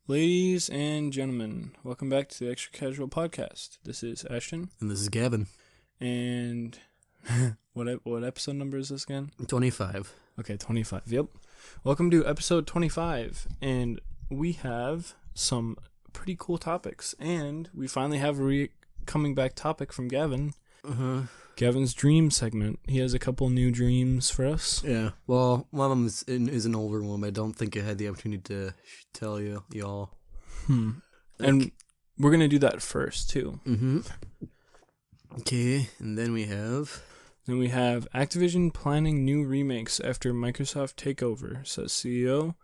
Ladies and gentlemen, welcome back to the ExtraCasual podcast. This is Ashton, And this is Gavin. and what episode number is this again? 25. Okay, 25. Yep. Welcome to episode 25, and we have some pretty cool topics, and we finally have a coming back topic from Gavin. Gavin's dream segment. He has a couple new dreams for us. Yeah. Well, one of them is an older one, but I don't think I had the opportunity to tell y'all. And we're going to do that first, too. Okay, and then we have... Activision planning new remakes after Microsoft takeover, says CEO.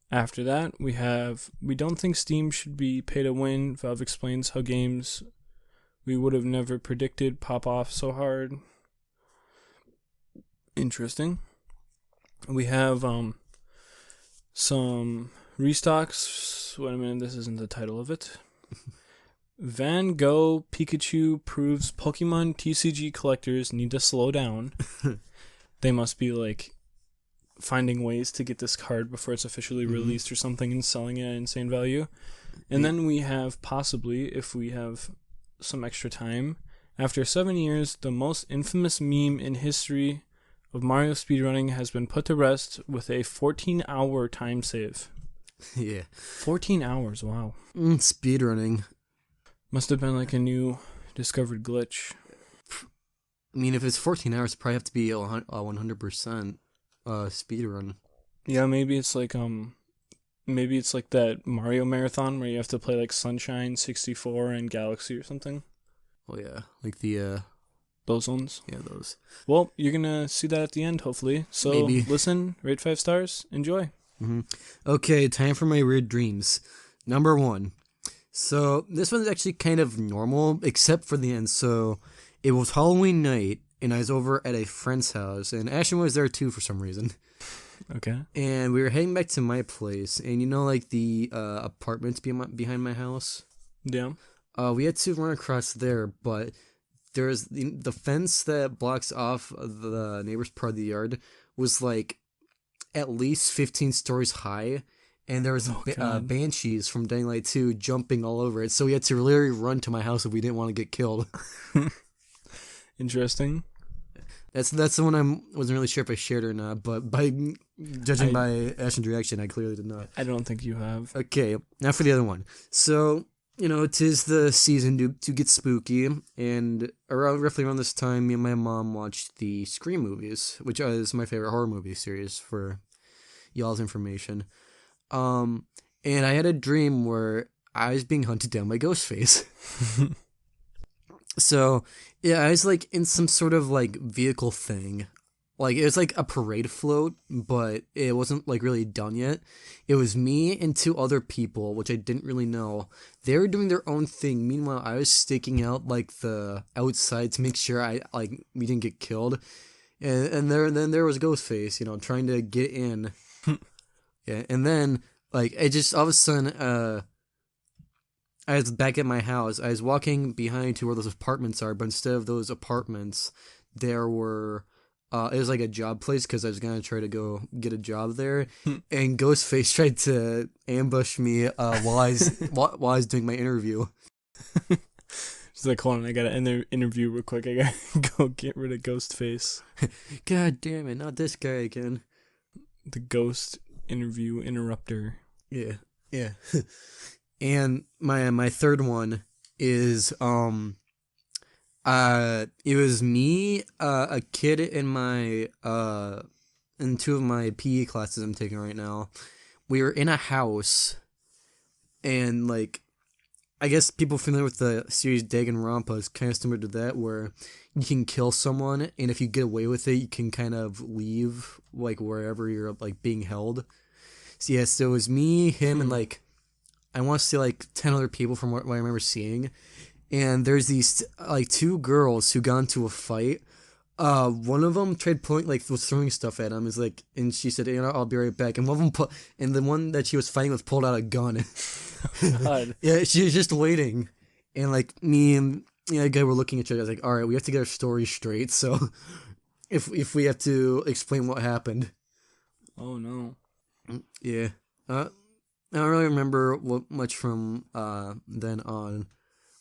After that, we don't think Steam should be pay to win. Valve explains how games we would have never predicted pop off so hard. Interesting. We have some restocks. Wait a minute, this isn't the title of it. Van Gogh Pikachu proves Pokemon TCG collectors need to slow down. They must be finding ways to get this card before it's officially released or something and selling it at insane value. And then we have possibly, if we have some extra time, after 7 years, the most infamous meme in history of Mario speedrunning has been put to rest with a 14-hour time save. Yeah. 14 hours, wow. Speedrunning. Must have been a new discovered glitch. I mean, if it's 14 hours, it'd probably have to be a 100% speedrun. Yeah, maybe it's that Mario marathon where you have to play Sunshine 64 and Galaxy or something. Oh yeah, the those ones. Yeah, those. Well, you're gonna see that at the end, hopefully. So maybe. Listen, rate 5 stars, enjoy. Okay, time for my weird dreams. Number 1. So this one's actually kind of normal, except for the end. So it was Halloween night, and I was over at a friend's house, and Ashton was there too for some reason. Okay. And we were heading back to my place, and the apartments behind my house? Yeah. We had to run across there, but there's the fence that blocks off the neighbor's part of the yard was at least 15 stories high, and there was banshees from Dying Light 2 jumping all over it, so we had to literally run to my house if we didn't want to get killed. Interesting. That's the one I wasn't really sure if I shared or not, but judging by Ashton's reaction, I clearly did not. I don't think you have. Okay, now for the other one. So, it is the season to get spooky, and roughly around this time, me and my mom watched the Scream movies, which is my favorite horror movie series for y'all's information. And I had a dream where I was being hunted down by Ghostface. So, yeah, I was in some sort of vehicle thing. It was a parade float, but it wasn't really done yet. It was me and 2 other people, which I didn't really know. They were doing their own thing. Meanwhile, I was staking out the outside to make sure we didn't get killed. And then there was Ghostface, trying to get in. Yeah, and then I just all of a sudden I was back at my house. I was walking behind to where those apartments are, but instead of those apartments, there were... it was a job place because I was going to try to go get a job there. And Ghostface tried to ambush me while I was doing my interview. She's hold on, I got to end the interview real quick. I got to go get rid of Ghostface. God damn it, not this guy again. The ghost interview interrupter. Yeah. And my third one is it was me, a kid in my in 2 of my PE classes I'm taking right now. We were in a house, and I guess people familiar with the series Danganronpa is kind of similar to that, where you can kill someone, and if you get away with it, you can kind of leave wherever you're being held. So yeah, so it was me, him, and I want to say 10 other people from what I remember seeing. And there's these 2 girls who got into a fight. One of them tried was throwing stuff at him. And she said, I'll be right back. And one of them and the one that she was fighting with pulled out a gun. God. Yeah, she was just waiting. And me and the guy were looking at each other. I was all right, we have to get our story straight. So if we have to explain what happened. Oh no. Yeah. I don't really remember much from then on.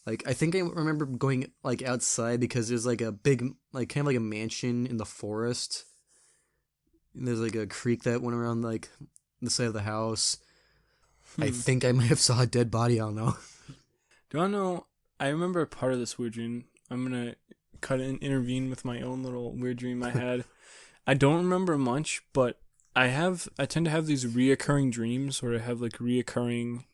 Like, I think I remember going, like, outside because there's, like, a big, like, kind of like a mansion in the forest. And there's, like, a creek that went around, like, the side of the house. I think I might have saw a dead body, I don't know. Do I know? I remember part of this weird dream. I'm going to cut in, intervene with my own little weird dream I had. I don't remember much, but I tend to have these reoccurring dreams where I have, like, reoccurring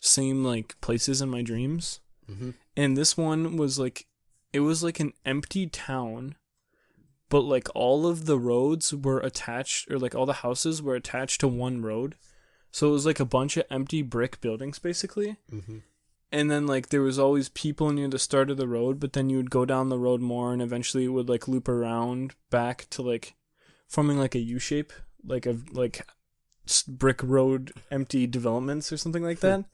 same, like, places in my dreams. Mm-hmm. And this one was like, it was like an empty town, but like all of the roads were attached, or like all the houses were attached to one road. So it was like a bunch of empty brick buildings basically. Mm-hmm. And then like there was always people near the start of the road, but then you would go down the road more and eventually it would like loop around back to like forming like a U shape, like a brick road empty developments or something like that.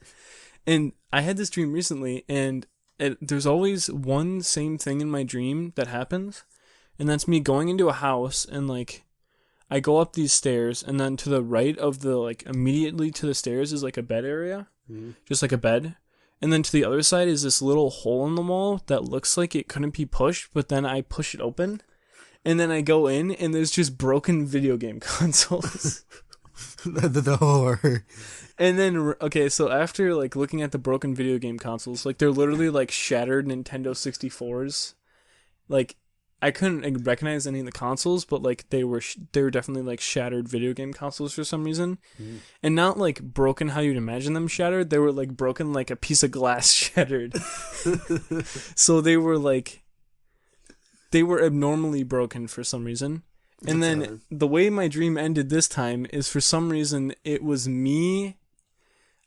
And I had this dream recently, and there's always one same thing in my dream that happens, and that's me going into a house, and, like, I go up these stairs, and then to the right of the, like, immediately to the stairs is, like, a bed area, just like a bed, and then to the other side is this little hole in the wall that looks like it couldn't be pushed, but then I push it open, and then I go in, and there's just broken video game consoles. the horror. And then, okay, so after, like, looking at the broken video game consoles, like, they're literally, like, shattered Nintendo 64s. Like, I couldn't like, recognize any of the consoles, but, like, they were definitely, like, shattered video game consoles for some reason. Mm. And not, like, broken how you'd imagine them shattered. They were, like, broken like a piece of glass shattered. So they were, like, they were abnormally broken for some reason. And then the way my dream ended this time is for some reason it was me.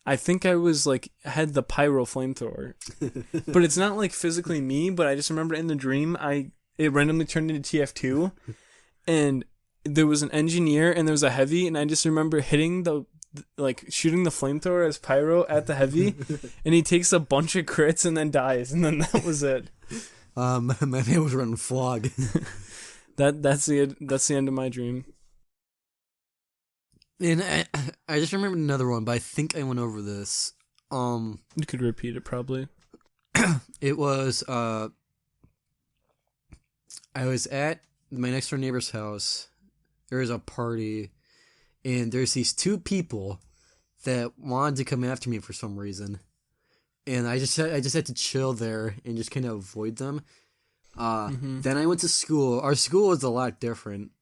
I think I was like had the pyro flamethrower, but it's not like physically me. But I just remember in the dream it randomly turned into TF2, and there was an engineer and there was a heavy, and I just remember hitting shooting the flamethrower as pyro at the heavy, and he takes a bunch of crits and then dies, and then that was it. My man was running flog. That's the end of my dream. And I just remembered another one, but I think I went over this. You could repeat it probably. It was I was at my next door neighbor's house. There was a party, and there's these two people that wanted to come after me for some reason, and I just had to chill there and just kind of avoid them. Then I went to school. Our school was a lot different.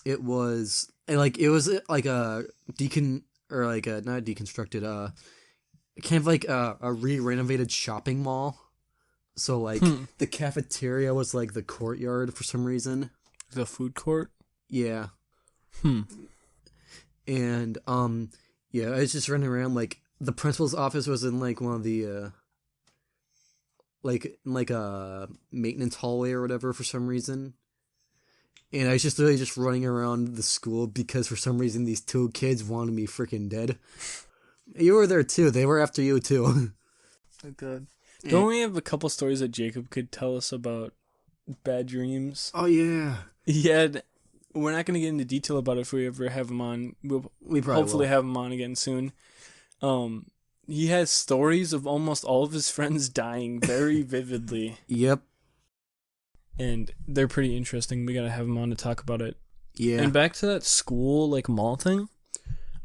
It was like a not deconstructed, kind of like a re-renovated shopping mall. So like the cafeteria was like the courtyard for some reason. The food court? Yeah. And yeah, I was just running around. Like the principal's office was in like one of the like a maintenance hallway or whatever for some reason. And I was just literally just running around the school because for some reason these two kids wanted me freaking dead. You were there too. They were after you too. Oh, good. Don't we have a couple stories that Jacob could tell us about bad dreams? Oh, yeah. Yeah, we're not going to get into detail about it if we ever have him on. We probably hopefully have him on again soon. He has stories of almost all of his friends dying very vividly. Yep. And they're pretty interesting. We got to have him on to talk about it. Yeah. And back to that school, like, mall thing.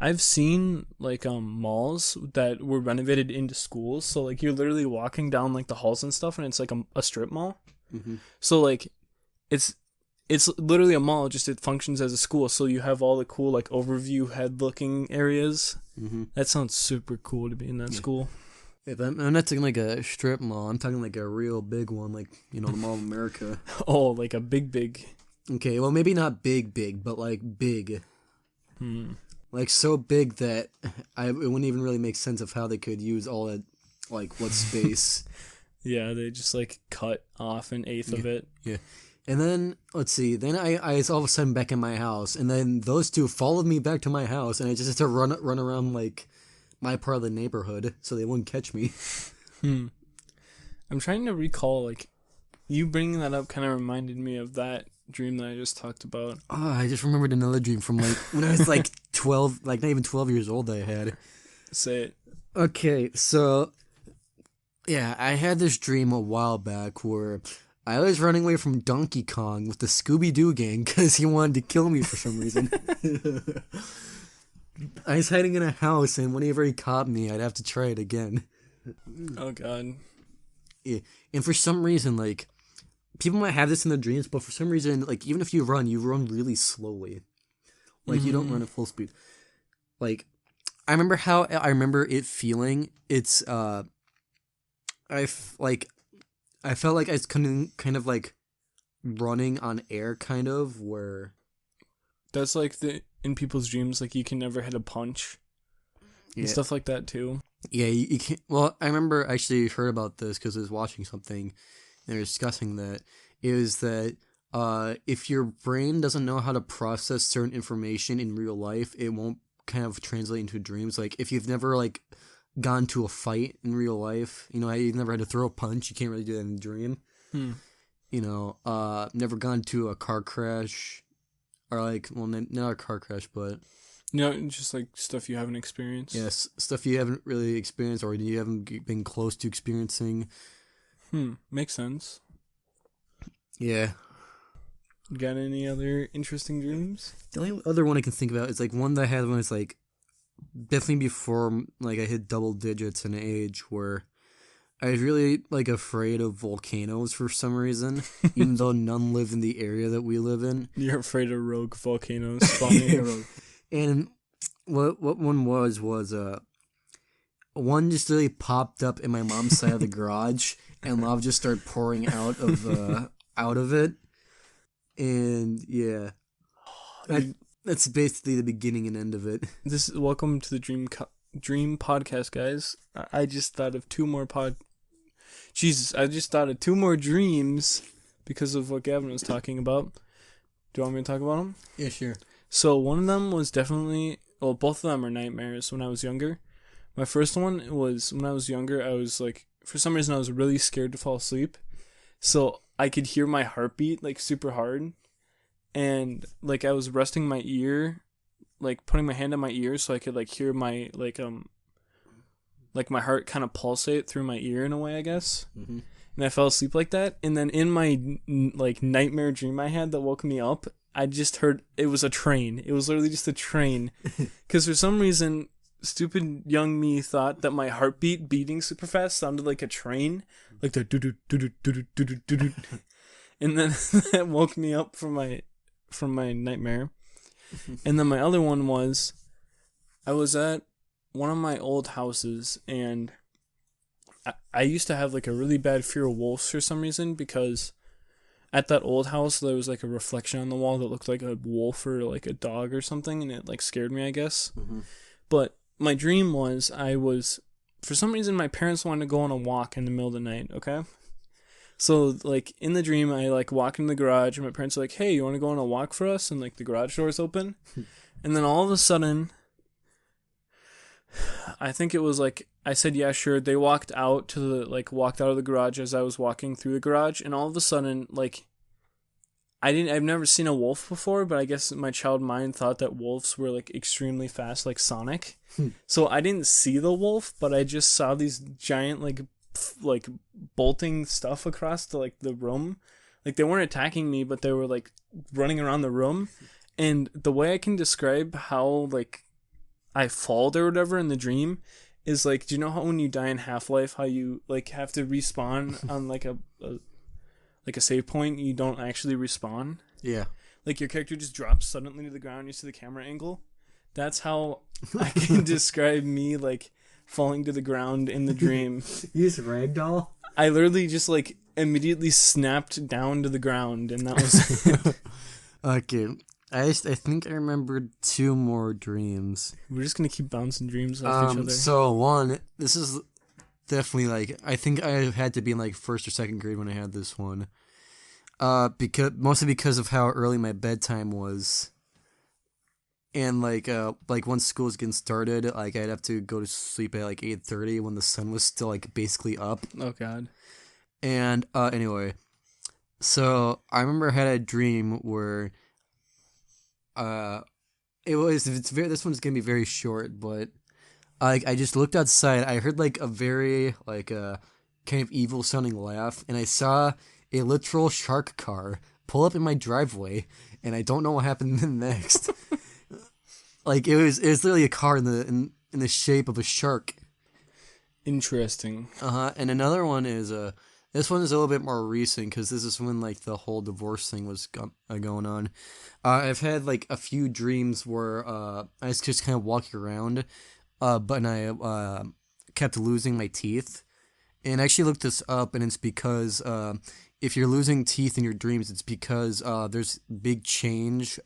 I've seen, like, malls that were renovated into schools. So, like, you're literally walking down, like, the halls and stuff, and it's, like, a strip mall. Mm-hmm. So, like, it's literally a mall, just it functions as a school. So you have all the cool, like, overview head-looking areas. Mm-hmm. That sounds super cool to be in that school. If I'm not talking like a strip mall. I'm talking like a real big one, like, you know, the Mall of America. Oh, like a big. Okay, well, maybe not big, but, like, big. Like, so big that it wouldn't even really make sense of how they could use all that, like, what space. Yeah, they just, like, cut off an eighth of it. Yeah. And then, let's see, then I was all of a sudden back in my house, and then those two followed me back to my house, and I just had to run around, like, my part of the neighborhood so they wouldn't catch me. I'm trying to recall, like, you bringing that up kind of reminded me of that dream that I just talked about. Oh, I just remembered another dream from, like, when I was, like, 12, like not even 12 years old I had. Say it. Okay, so yeah, I had this dream a while back where I was running away from Donkey Kong with the Scooby-Doo gang because he wanted to kill me for some reason. I was hiding in a house, and whenever he caught me, I'd have to try it again. Oh God. Yeah. And for some reason, like, people might have this in their dreams, but for some reason, like, even if you run really slowly. Like, you don't run at full speed. Like, I remember it feeling. It's, I felt like I was kind of like running on air, kind of, where... That's like in people's dreams, like you can never hit a punch. Yeah. And stuff like that too. Yeah, you can't. Well, I remember I actually heard about this because I was watching something and they were discussing that. It was that if your brain doesn't know how to process certain information in real life, it won't kind of translate into dreams. Like if you've never like gone to a fight in real life, you know, you've never had to throw a punch, you can't really do that in a dream. You know, never gone to a car crash or like, well, not a car crash, but... No, just like stuff you haven't experienced. Yes, stuff you haven't really experienced or you haven't been close to experiencing. Makes sense. Yeah. Got any other interesting dreams? The only other one I can think about is like one that I had when I was like definitely before like I hit double digits in age, where I was really like afraid of volcanoes for some reason, even though none live in the area that we live in. You're afraid of rogue volcanoes spawning. And what one was one just really popped up in my mom's side of the garage, and lava just started pouring out of it, and yeah, that's basically the beginning and end of it. Welcome to the Dream podcast, guys. I just thought of two more I just thought of two more dreams because of what Gavin was talking about. Do you want me to talk about them? Yeah, sure. So one of them was definitely, well, both of them are nightmares when I was younger. My first one was when I was younger, I was like, for some reason I was really scared to fall asleep. So I could hear my heartbeat like super hard. And like I was resting my ear, like putting my hand on my ear so I could like hear my like my heart kind of pulsate through my ear in a way, I guess. Mm-hmm. And I fell asleep like that. And then in my like nightmare dream I had that woke me up, I just heard it was a train. It was literally just a train. Because for some reason, stupid young me thought that my heartbeat beating super fast sounded like a train. Like the do-do-do-do-do-do-do-do-do. And then that woke me up from my nightmare. And then my other one was, I was at one of my old houses, and I used to have like a really bad fear of wolves for some reason, because at that old house there was like a reflection on the wall that looked like a wolf or like a dog or something, and it like scared me, I guess. Mm-hmm. But my dream was, for some reason my parents wanted to go on a walk in the middle of the night, okay? So like in the dream I like walk in the garage and my parents are like, "Hey, you want to go on a walk for us?" And like the garage door's open. And then all of a sudden, I think it was like I said, "Yeah, sure." They walked out of the garage as I was walking through the garage, and all of a sudden, like I've never seen a wolf before, but I guess my child mind thought that wolves were like extremely fast, like Sonic. So I didn't see the wolf, but I just saw these giant like bolting stuff across the room. Like they weren't attacking me, but they were like running around the room. And the way I can describe how like I falled or whatever in the dream is like, do you know how when you die in Half-Life, how you like have to respawn on like a save point, you don't actually respawn? Yeah. Like your character just drops suddenly to the ground, you see the camera angle. That's how I can describe me like falling to the ground in the dream. You use ragdoll? I literally just like immediately snapped down to the ground, and that was it. Okay. I think I remembered two more dreams. We're just gonna keep bouncing dreams off each other. So one, this is definitely like, I think I had to be in like first or second grade when I had this one. Mostly because of how early my bedtime was. And like once school was getting started, like I'd have to go to sleep at like 8:30 when the sun was still like basically up. Oh God. And anyway, so I remember I had a dream where This one's gonna be very short, but I just looked outside. I heard like a very kind of evil sounding laugh, and I saw a literal shark car pull up in my driveway, and I don't know what happened next. Like it was literally a car in the shape of a shark. Interesting. And another one is this one is a little bit more recent because this is when like the whole divorce thing was going on. I've had like a few dreams where I was just kind of walking around, but I kept losing my teeth. And I actually looked this up, and it's because if you're losing teeth in your dreams, it's because there's big change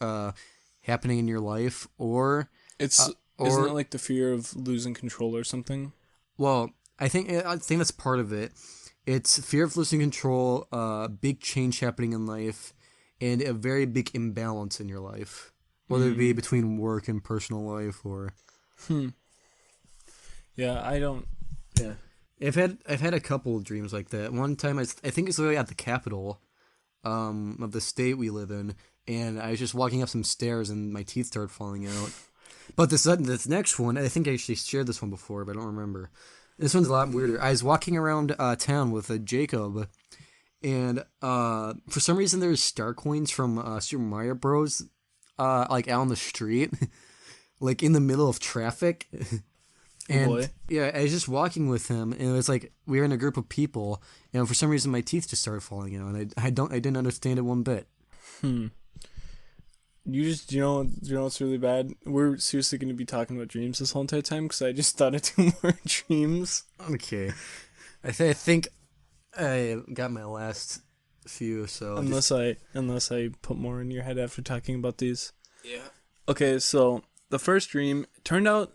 happening in your life, or Isn't it like the fear of losing control or something? well, I think that's part of it. It's fear of losing control, big change happening in life, and a very big imbalance in your life, whether it be between work and personal life or. Yeah, I don't. Yeah, I've had a couple of dreams like that. One time I think it's literally at the capital, of the state we live in, and I was just walking up some stairs and my teeth started falling out. But this next one, I think I actually shared this one before, but I don't remember. This one's a lot weirder. I was walking around town with Jacob, and for some reason there's star coins from Super Mario Bros. Like out on the street, like in the middle of traffic. And boy. yeah, I was just walking with him, and it was like we were in a group of people, and for some reason my teeth just started falling out, and I didn't understand it one bit. You know what's really bad? We're seriously going to be talking about dreams this whole entire time because I just thought of 2 more dreams. Okay, I think I got my last few. So unless I put more in your head after talking about these. yeah. Okay, so the first dream turned out.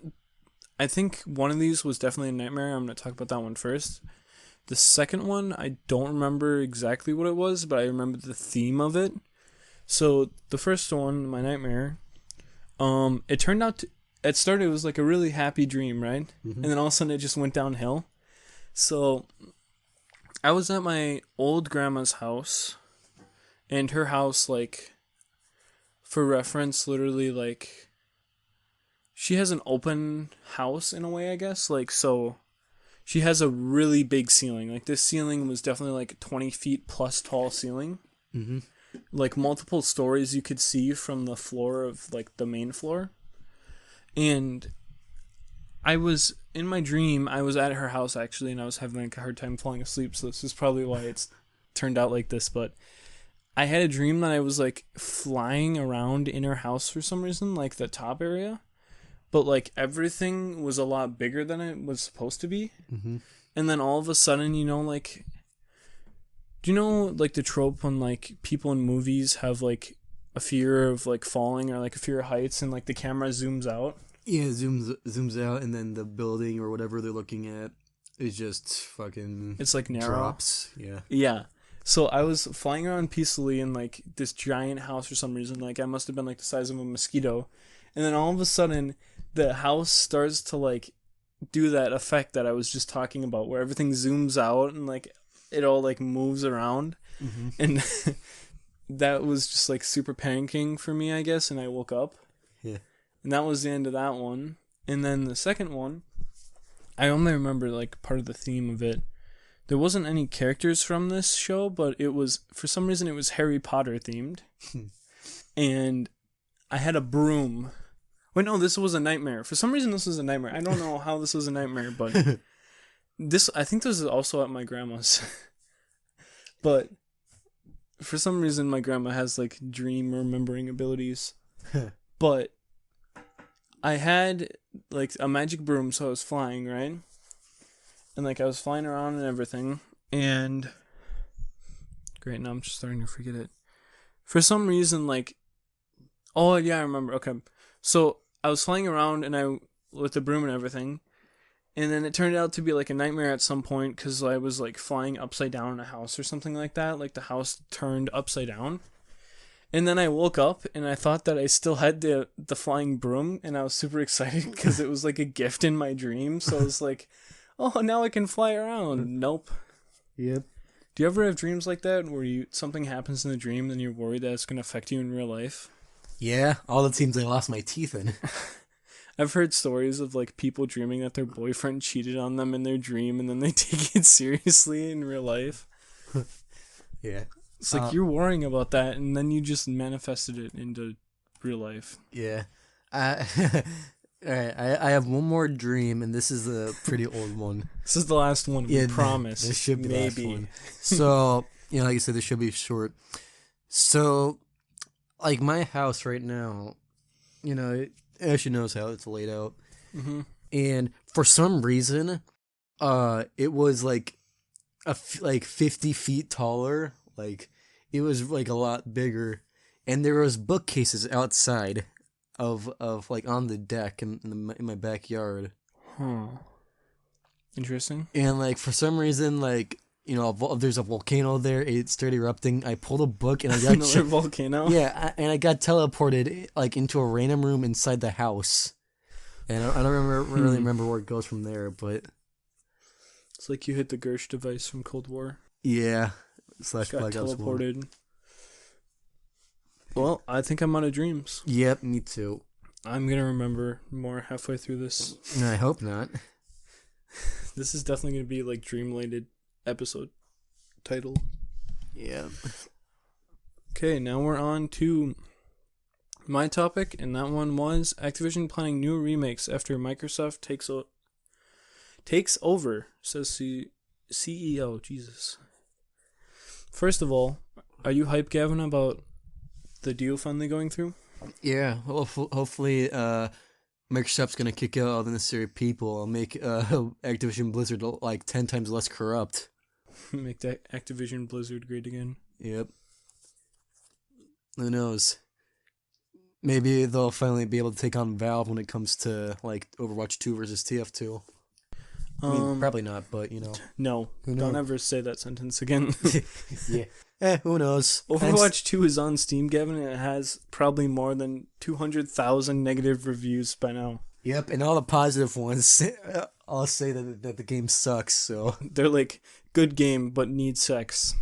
I think one of these was definitely a nightmare. I'm going to talk about that one first. The second one, I don't remember exactly what it was, but I remember the theme of it. So the first one, my nightmare, it turned out it was like a really happy dream, right? Mm-hmm. And then all of a sudden it just went downhill. So I was at my old grandma's house, and her house, like, for reference, literally, like, she has an open house in a way, I guess. Like, so she has a really big ceiling. Like, this ceiling was definitely like 20 feet plus tall ceiling. Mm-hmm. Like, multiple stories you could see from the floor of, like, the main floor. And in my dream, I was at her house, actually, and I was having, like, a hard time falling asleep. So this is probably why it's turned out like this. But I had a dream that I was, like, flying around in her house for some reason, like, the top area. But, like, everything was a lot bigger than it was supposed to be. Mm-hmm. And then all of a sudden, like, do you know, like, the trope when, like, people in movies have, like, a fear of, like, falling or, like, a fear of heights, and, like, the camera zooms out? Yeah, zooms out, and then the building or whatever they're looking at is just fucking. It's, like, narrow. Drops. Yeah. Yeah. So I was flying around peacefully in, like, this giant house for some reason. Like, I must have been, like, the size of a mosquito. And then all of a sudden, the house starts to, like, do that effect that I was just talking about, where everything zooms out and, like, it all, like, moves around. Mm-hmm. And that was just, like, super panicking for me, I guess, and I woke up. Yeah. And that was the end of that one. And then the second one, I only remember, like, part of the theme of it. There wasn't any characters from this show, but it was, for some reason, it was Harry Potter themed. And I had a broom. Wait, no, this was a nightmare. For some reason, this was a nightmare. I don't know how this was a nightmare, but I think this is also at my grandma's. But for some reason, my grandma has, like, dream remembering abilities. But I had, like, a magic broom, so I was flying, right? And, like, I was flying around and everything. And great, now I'm just starting to forget it. For some reason, like, oh, yeah, I remember. Okay. So I was flying around with the broom and everything. And then it turned out to be, like, a nightmare at some point because I was, like, flying upside down in a house or something like that. Like, the house turned upside down. And then I woke up and I thought that I still had the flying broom. And I was super excited because it was, like, a gift in my dream. So I was like, oh, now I can fly around. Nope. Yep. Do you ever have dreams like that where something happens in the dream and you're worried that it's going to affect you in real life? Yeah, all the teams I lost my teeth in. I've heard stories of like people dreaming that their boyfriend cheated on them in their dream, and then they take it seriously in real life. Yeah. It's like you're worrying about that, and then you just manifested it into real life. Yeah. All right, I have one more dream, and this is a pretty old one. This is the last one. We promise. This should be maybe. the last one. So, like I said, this should be short. So, like my house right now, Ashley knows how it's laid out. Mm-hmm. And for some reason, it was like like 50 feet taller. Like it was like a lot bigger, and there was bookcases outside of like on the deck in my backyard. Huh. Interesting. And like for some reason, like there's a volcano there. It started erupting. I pulled a book and I got another volcano. Yeah, and I got teleported like into a random room inside the house. And I don't really remember where it goes from there, but it's like you hit the Gersh device from Cold War. Yeah, got teleported. Well, I think I'm out of dreams. Yep, me too. I'm gonna remember more halfway through this. I hope not. This is definitely gonna be like dream-related episode title. Yeah. Okay, now we're on to my topic, and that one was Activision planning new remakes after Microsoft takes over, says CEO. Jesus. First of all, are you hyped, Gavin, about the deal finally going through? Yeah, well, hopefully Microsoft's going to kick out all the necessary people and make Activision Blizzard like 10 times less corrupt. Make that Activision Blizzard great again. Yep. Who knows? Maybe they'll finally be able to take on Valve when it comes to like Overwatch 2 versus TF2. I mean, probably not, but No, don't ever say that sentence again. Yeah. Who knows? Overwatch 2 is on Steam, Gavin, and it has probably more than 200,000 negative reviews by now. Yep, and all the positive ones all say that the game sucks, so... They're like, good game, but needs sex.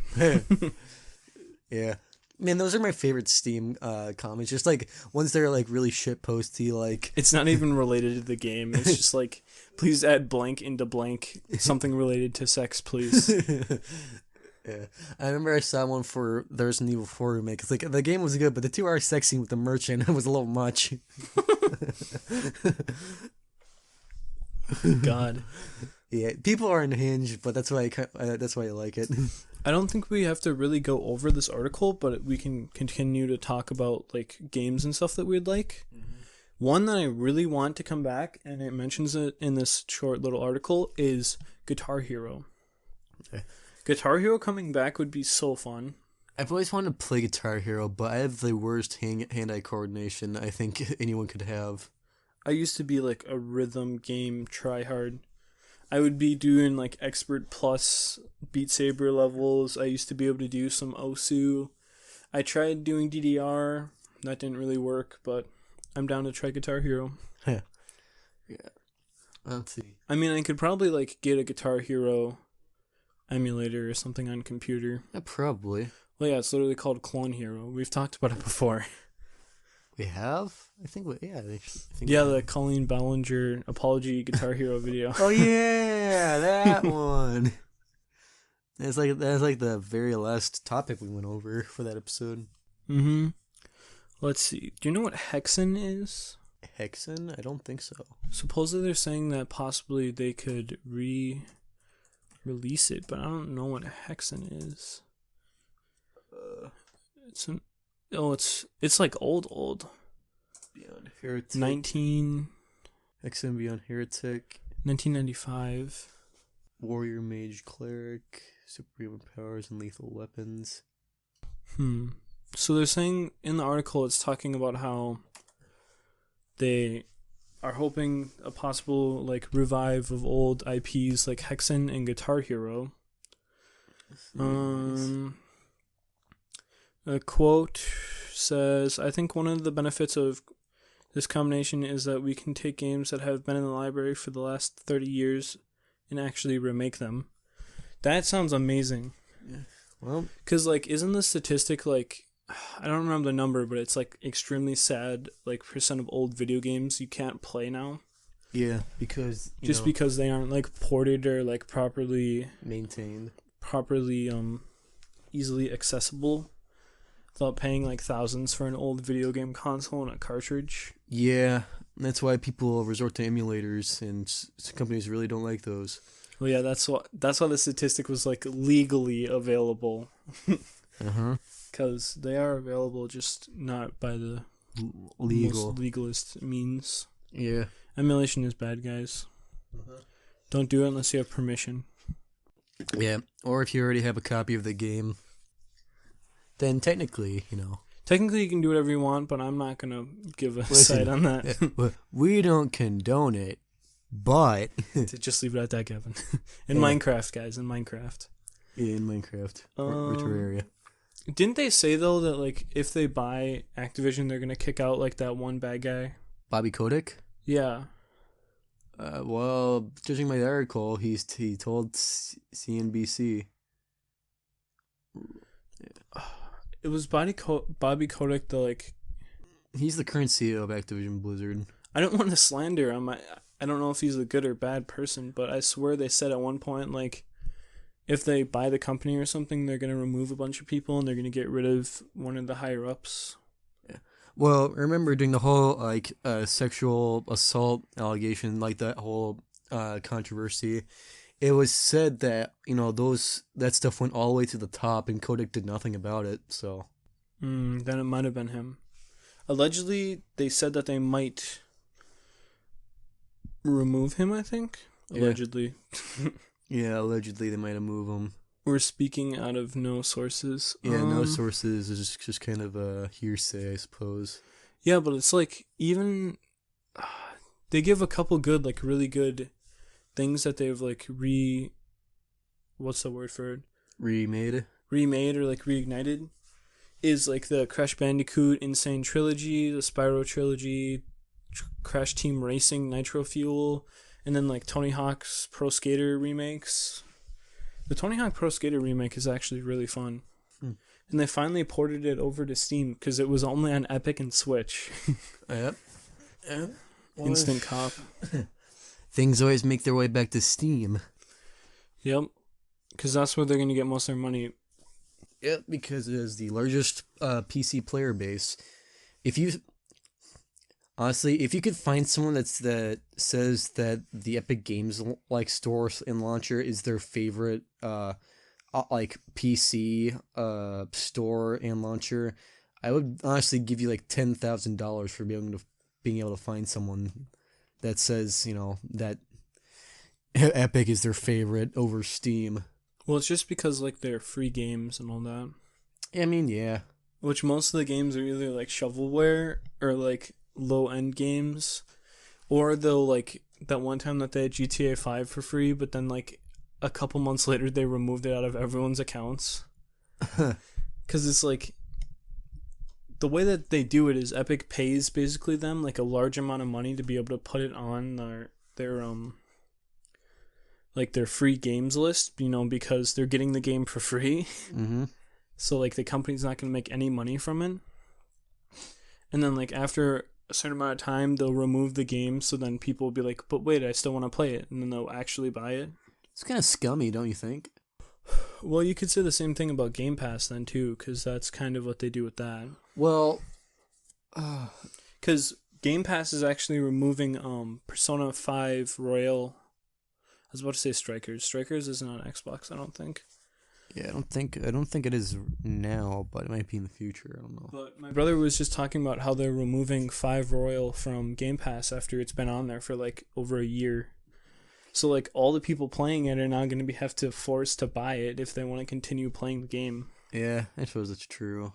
Yeah. Man, those are my favorite Steam comments. Just like ones that are like really shitposty, like... It's not even related to the game. It's just like, please add blank into blank. Something related to sex, please. Yeah, I remember I saw one for the Resident Evil 4 remake. It's like the game was good, but the 2-hour sex scene with the merchant was a little much. God. Yeah, people are unhinged, but that's why I like it. I don't think we have to really go over this article, but we can continue to talk about like games and stuff that we'd like. Mm-hmm. One that I really want to come back, and it mentions it in this short little article, is Guitar Hero. Okay. Guitar Hero coming back would be so fun. I've always wanted to play Guitar Hero, but I have the worst hand-eye coordination I think anyone could have. I used to be like a rhythm game tryhard. I would be doing like Expert Plus Beat Saber levels. I used to be able to do some Osu. I tried doing DDR. That didn't really work, but I'm down to try Guitar Hero. Yeah. Let's see. I mean, I could probably like get a Guitar Hero emulator or something on computer. Yeah, probably. Well, yeah, it's literally called Clone Hero. We've talked about it before. We have? I think the Colleen Ballinger Apology Guitar Hero video. Oh yeah, that one. That's like the very last topic we went over for that episode. Mm-hmm. Let's see. Do you know what Hexen is? Hexen? I don't think so. Supposedly they're saying that possibly they could release it, but I don't know what Hexen is. It's like old. Beyond Heretic. Hexen Beyond Heretic. 1995. Warrior Mage Cleric. Supreme Powers and Lethal Weapons. So they're saying in the article it's talking about how they are hoping a possible like revive of old IPs like Hexen and Guitar Hero. A quote says, I think one of the benefits of this combination is that we can take games that have been in the library for the last 30 years and actually remake them. That sounds amazing. Yeah. Well, because like, isn't the statistic like I don't remember the number, but it's like extremely sad, like percent of old video games you can't play now. Yeah, because Just because they aren't like ported or like properly maintained, easily accessible without paying like thousands for an old video game console and a cartridge. Yeah, that's why people resort to emulators, and companies really don't like those. Well, yeah, that's why the statistic was like legally available. Because they are available, just not by the most legalist means. Yeah. Emulation is bad, guys. Don't do it unless you have permission. Yeah, or if you already have a copy of the game, then technically, Technically, you can do whatever you want, but I'm not going to give a side on that. We don't condone it, but... Just leave it at that, Gavin. In Minecraft, guys, in Minecraft. Yeah, in Minecraft. Or Terraria. Didn't they say, though, that like if they buy Activision, they're going to kick out like that one bad guy? Bobby Kotick? Yeah. Well, judging by the article, he told CNBC. It was Bobby Kotick, the like... He's the current CEO of Activision Blizzard. I don't want to slander him. I don't know if he's a good or bad person, but I swear they said at one point, like, if they buy the company or something, they're going to remove a bunch of people and they're going to get rid of one of the higher-ups. Yeah. Well, remember during the whole, like, sexual assault allegation, like that whole controversy, it was said that, that stuff went all the way to the top and Kotick did nothing about it, so... Then it might have been him. Allegedly, they said that they might remove him, I think. Allegedly. Yeah, allegedly they might have moved him. We're speaking out of no sources. Yeah, no sources. It's just kind of a hearsay, I suppose. Yeah, but it's like, even... they give a couple good, like, really good things that they've, like, what's the word for it? Remade or, like, reignited. Is, like, the Crash Bandicoot Insane Trilogy, the Spyro Trilogy, Crash Team Racing Nitro Fuel, and then, like, Tony Hawk's Pro Skater remakes. The Tony Hawk Pro Skater remake is actually really fun. And they finally ported it over to Steam because it was only on Epic and Switch. Yep. Well, Instant Cop. Things always make their way back to Steam. Yep. Because that's where they're going to get most of their money. Yep, because it is the largest PC player base. If you could find someone that says that the Epic Games like store and launcher is their favorite like PC store and launcher, I would honestly give you like $10,000 for being able to find someone that says that Epic is their favorite over Steam. Well, it's just because like they're free games and all that. I mean, yeah. Which most of the games are either like shovelware or like low-end games, or they'll like that one time that they had GTA 5 for free, but then like a couple months later they removed it out of everyone's accounts. Because it's like the way that they do it is Epic pays basically them like a large amount of money to be able to put it on their like their free games list, because they're getting the game for free. Mm-hmm. So like the company's not going to make any money from it. And then like after a certain amount of time, they'll remove the game, so then people will be like, but wait, I still want to play it. And then they'll actually buy it. It's kind of scummy, don't you think? Well, you could say the same thing about Game Pass then too, because that's kind of what they do with that. Well, because Game Pass is actually removing Persona 5 Royal. I was about to say Strikers. Strikers isn't on Xbox, I don't think. Yeah, I don't think it is now, but it might be in the future. I don't know. But my brother was just talking about how they're removing 5 Royal from Game Pass after it's been on there for like over a year. So like all the people playing it are now going to have to force to buy it if they want to continue playing the game. Yeah, I suppose it's true.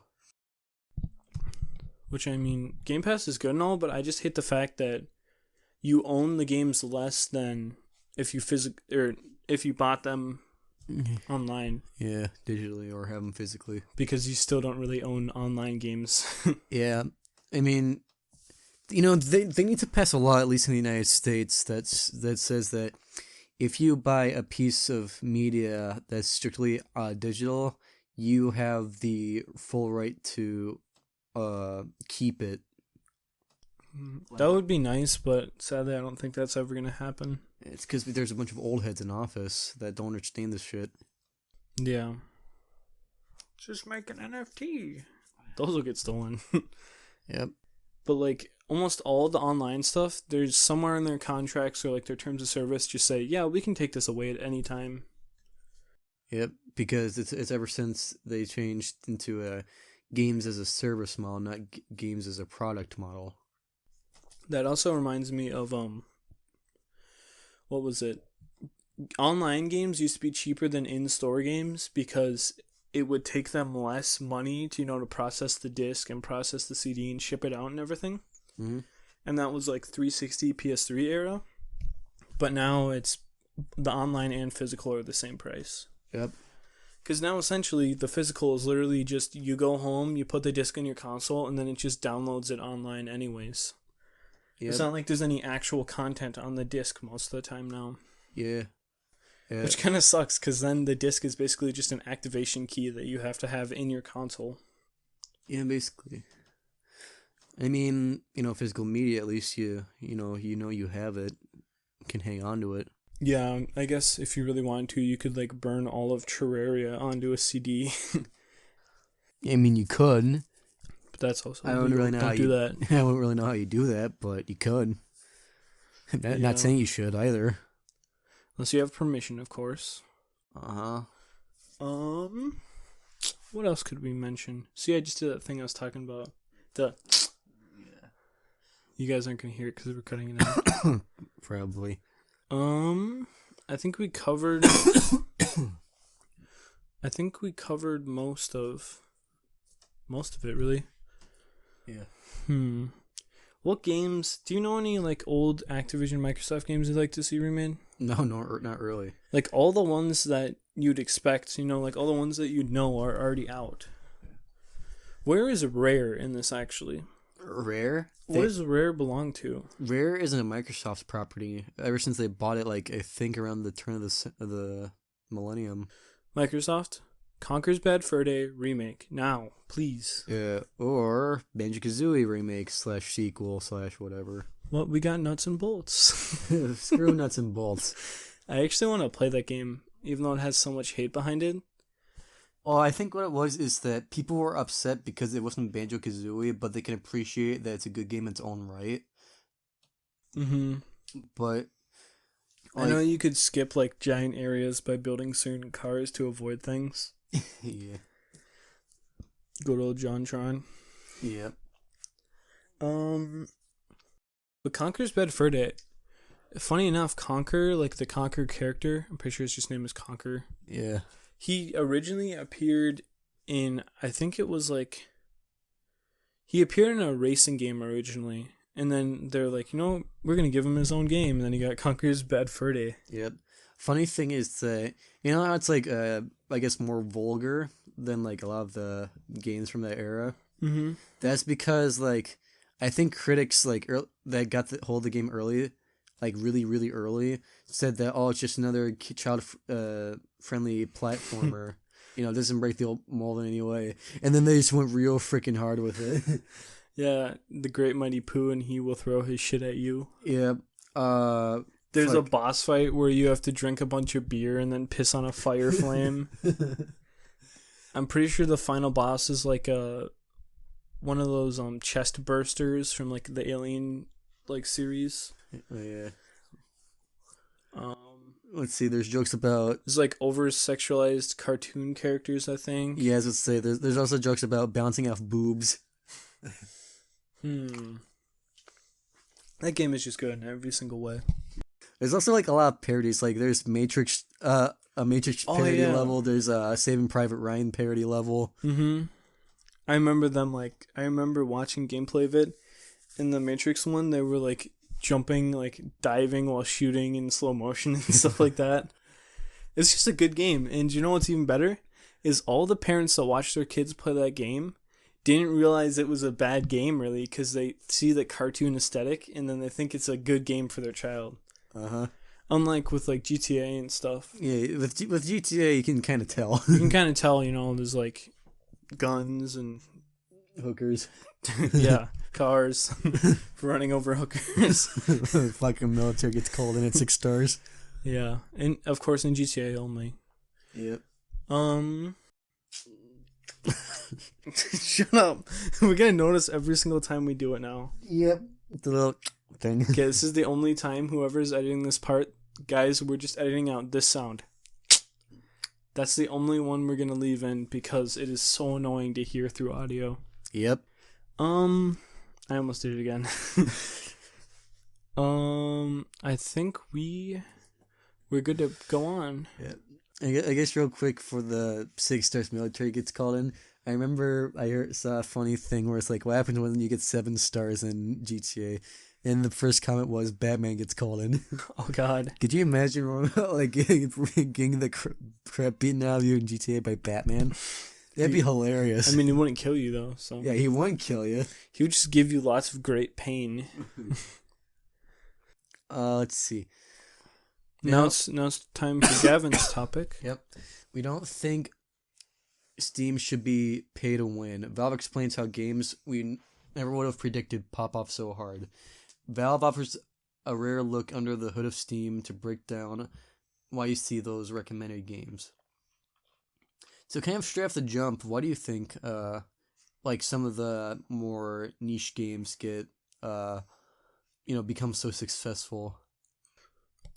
Which, I mean, Game Pass is good and all, but I just hate the fact that you own the games less than if you bought them online. Yeah, digitally or have them physically. Because you still don't really own online games. Yeah, I mean, they need to pass a law, at least in the United States, that says that if you buy a piece of media that's strictly digital, you have the full right to keep it. That would be nice, but sadly, I don't think that's ever gonna happen. It's because there's a bunch of old heads in office that don't understand this shit. Yeah. Just make an NFT. Those will get stolen. Yep. But like almost all the online stuff, there's somewhere in their contracts or like their terms of service just say, yeah, we can take this away at any time. Yep. Because it's ever since they changed into a games as a service model, not games as a product model. That also reminds me of what was it? Online games used to be cheaper than in-store games because it would take them less money to, to process the disc and process the CD and ship it out and everything. Mm-hmm. And that was like 360 PS3 era. But now it's the online and physical are the same price. Yep. Because now essentially the physical is literally just you go home, you put the disc in your console, and then it just downloads it online anyways. Yep. It's not like there's any actual content on the disc most of the time now. Yeah. Which kind of sucks, because then the disc is basically just an activation key that you have to have in your console. Yeah, basically. I mean, physical media, at least you have it, can hang on to it. Yeah, I guess if you really wanted to, you could like burn all of Terraria onto a CD. I mean, you could. But that's also I don't really know how do that. I don't really know how you do that, but you could. Not saying you should either. Unless you have permission, of course. Uh-huh. What else could we mention? See, I just did that thing I was talking about. Yeah. You guys aren't going to hear it because we're cutting it out. Probably. I think we covered... most of it, really. Yeah. What games... Do you know any, like, old Activision Microsoft games you'd like to see remade? No, not really. Like, all the ones that you'd expect, like, all the ones that you'd know are already out. Where is Rare in this, actually? Rare? What does Rare belong to? Rare isn't a Microsoft property. Ever since they bought it, like, I think around the turn of the millennium. Microsoft? Conker's Bad Fur Day remake. Now, please. Yeah, or Banjo-Kazooie remake / sequel / whatever. Well, we got nuts and bolts. Screw nuts and bolts. I actually want to play that game, even though it has so much hate behind it. Well, I think what it was is that people were upset because it wasn't Banjo-Kazooie, but they can appreciate that it's a good game in its own right. Mm-hmm. But... I know you could skip, like, giant areas by building certain cars to avoid things. Yeah. Good old JonTron. Yep. But Conker's Bad Fur Day... Funny enough, Conker, like the Conker character, I'm pretty sure his just name is Conker. Yeah. He originally appeared in, I think it was like... He appeared in a racing game originally. And then they're like, we're going to give him his own game. And then he got Conker's Bad Fur Day. Yep. Funny thing is that, how it's like, I guess more vulgar than like a lot of the games from that era? Mm-hmm. That's because, like, I think critics, like, that got the hold of the game early, like, really, really early, said that, it's just another child-friendly platformer. Doesn't break the old mold in any way. And then they just went real freaking hard with it. Yeah, the Great Mighty Pooh, and he will throw his shit at you. Yeah. There's a boss fight where you have to drink a bunch of beer and then piss on a fire flame. I'm pretty sure the final boss is like one of those chest bursters from like the Alien like series. Oh, yeah. Let's see. There's jokes about. There's like over sexualized cartoon characters, I think. Yeah, let's say there's also jokes about bouncing off boobs. That game is just good in every single way. There's also like a lot of parodies. Like there's Matrix, a Matrix parody level. There's a Saving Private Ryan parody level. Mm-hmm. I remember them I remember watching gameplay of it. In the Matrix one, they were like jumping, like diving while shooting in slow motion and stuff like that. It's just a good game. And you know what's even better? Is all the parents that watch their kids play that game didn't realize it was a bad game, really, because they see the cartoon aesthetic and then they think it's a good game for their child. Uh-huh. Unlike with like GTA and stuff. Yeah, with GTA you can kind of tell. You can kind of tell, there's like guns and Hookers. yeah, cars running over hookers. Fucking military gets called in at 6 stars. Yeah, and of course in GTA only. Yep. Shut up. We're gonna notice every single time we do it now. Yep. The little thing. Okay, this is the only time whoever's editing this part, guys, we're just editing out this sound. That's the only one we're gonna leave in because it is so annoying to hear through audio. Yep. I almost did it again. I think we're good to go on. Yeah. I guess real quick for the 6 stars military gets called in. I remember saw a funny thing where it's like, what happens when you get 7 stars in GTA? And the first comment was, Batman gets called in. Oh, God. Could you imagine like getting the crap beaten out of you in GTA by Batman? That'd be hilarious. I mean, he wouldn't kill you, though. So yeah, he wouldn't kill you. He would just give you lots of great pain. Let's see. Now it's time for Gavin's topic. Yep. We don't think Steam should be pay to win. Valve explains how games we never would have predicted pop off so hard. Valve offers a rare look under the hood of Steam to break down why you see those recommended games. So kind of straight off the jump, why do you think like some of the more niche games get become so successful?